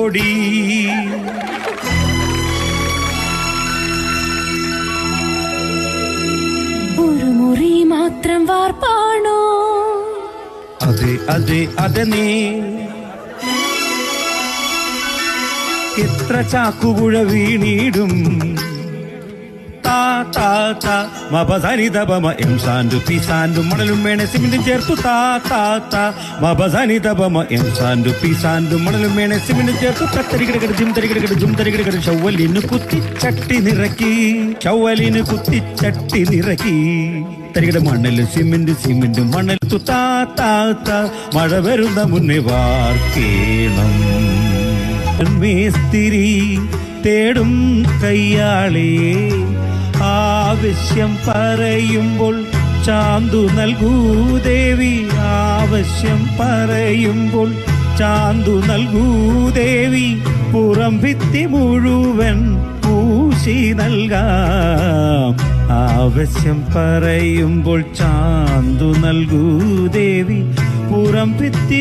പൊടി. ഒരു മുറി മാത്രം വാർപ്പാണോ? അതെ അതെ അതെ നീ എത്ര ചാക്കുപുഴ വീണിടും. താ താ താ മപസനിതപമ എം സാൻഡു പി സാൻഡു മണലും വേണ സിമെന്റും ചേർത്തു. താ താ താ മപസനിതപമ എം സാൻഡു പി സാൻഡു മണലും വേണ സിമെന്റും ചേർത്തു. തരികിടകട ജിം തരികിടകട ജിം തരികിടകട ചവ്വലിന് കുത്തി ചട്ടി നിറക്കി. ചവ്വലിന് കുത്തി ചട്ടി നിറക്കി. തരികിട മണ്ണല് സിമെന്റ് സിമെന്റ് മണൽ തുത്താ താ താ മഴ വരുന്ന മുന്നേ വാർക്കേണം. മേസ്തിരി തേടും കയ്യാളേ ആവശ്യം പറയുമ്പോൾ ചാന്തു നൽകൂ ദേവി. ആവശ്യം പറയുമ്പോൾ ചാന്തു നൽകൂ ദേവി. പുറം ഭിത്തി മുഴുവൻ പൂശി നൽകാം. ആവശ്യം പറയുമ്പോൾ ചാന്തു നൽകൂ ദേവി. പുറം ഭിത്തി